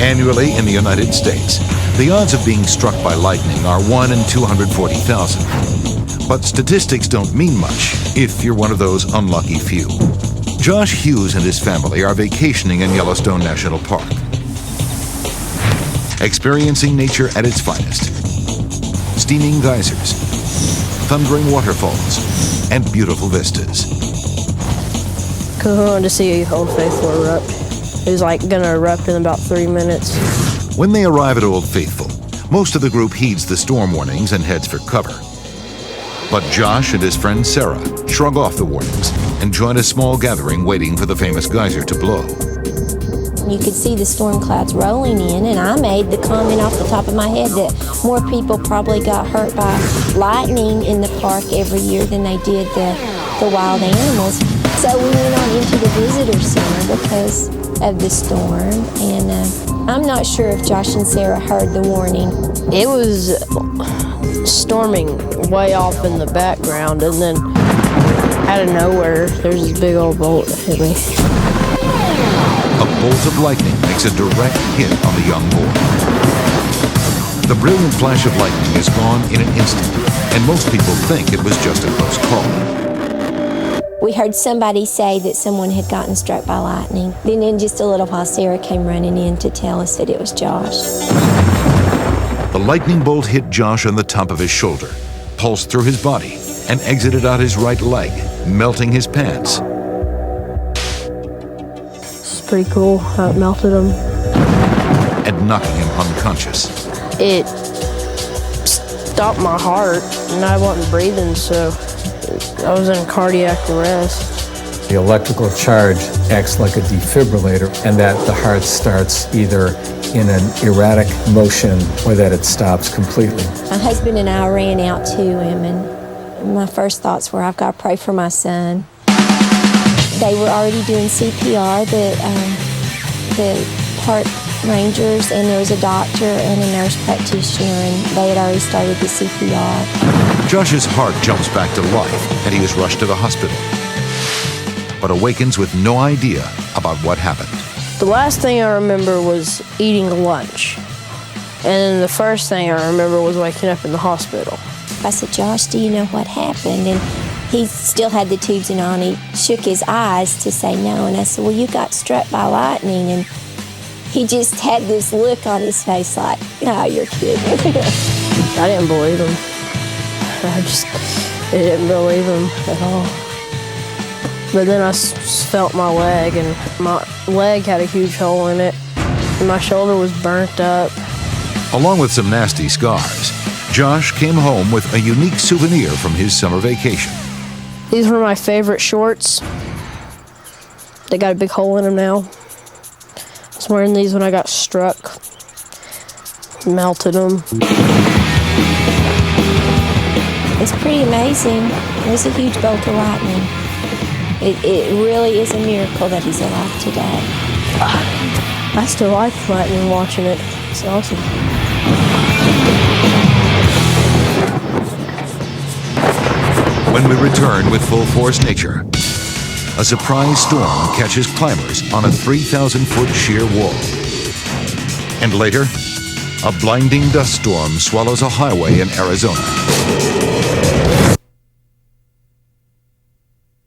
Annually in the United States, the odds of being struck by lightning are 1 in 240,000. But statistics don't mean much if you're one of those unlucky few. Josh Hughes and his family are vacationing in Yellowstone National Park, experiencing nature at its finest. Steaming geysers, thundering waterfalls, and beautiful vistas. Because we wanted to see Old Faithful erupt. It was like gonna erupt in about 3 minutes. When they arrive at Old Faithful, most of the group heeds the storm warnings and heads for cover. But Josh and his friend Sarah shrug off the warnings and join a small gathering waiting for the famous geyser to blow. You could see the storm clouds rolling in, and I made the comment off the top of my head that more people probably got hurt by lightning in the park every year than they did the wild animals. So we went on into the visitor center because of the storm, and I'm not sure if Josh and Sarah heard the warning. It was storming way off in the background, and then out of nowhere, there's this big old bolt that hit me. A bolt of lightning makes a direct hit on the young boy. The brilliant flash of lightning is gone in an instant, and most people think it was just a close call. We heard somebody say that someone had gotten struck by lightning. Then in just a little while, Sarah came running in to tell us that it was Josh. The lightning bolt hit Josh on the top of his shoulder, pulsed through his body, and exited out his right leg, melting his pants. It's pretty cool how it melted him. And knocking him unconscious. It stopped my heart, and I wasn't breathing, so I was in cardiac arrest. The electrical charge acts like a defibrillator, and that the heart starts either in an erratic motion or that it stops completely. My husband and I ran out to him, and my first thoughts were, I've got to pray for my son. They were already doing CPR, the park rangers, and there was a doctor and a nurse practitioner, and they had already started the CPR. Josh's heart jumps back to life, and he is rushed to the hospital, but awakens with no idea about what happened. The last thing I remember was eating lunch, and then the first thing I remember was waking up in the hospital. I said, Josh, do you know what happened? And he still had the tubes in on. He shook his eyes to say no, and I said, well, you got struck by lightning, and he just had this look on his face like, no, you're kidding. I didn't believe him. I didn't believe him at all. But then I felt my leg, and my leg had a huge hole in it, and my shoulder was burnt up. Along with some nasty scars, Josh came home with a unique souvenir from his summer vacation. These were my favorite shorts. They got a big hole in them now. I was wearing these when I got struck. Melted them. It's pretty amazing. There's a huge bolt of lightning. It really is a miracle that he's alive today. I still like lightning watching it. It's awesome. When we return with Full Force Nature, a surprise storm catches climbers on a 3,000-foot sheer wall. And later, a blinding dust storm swallows a highway in Arizona.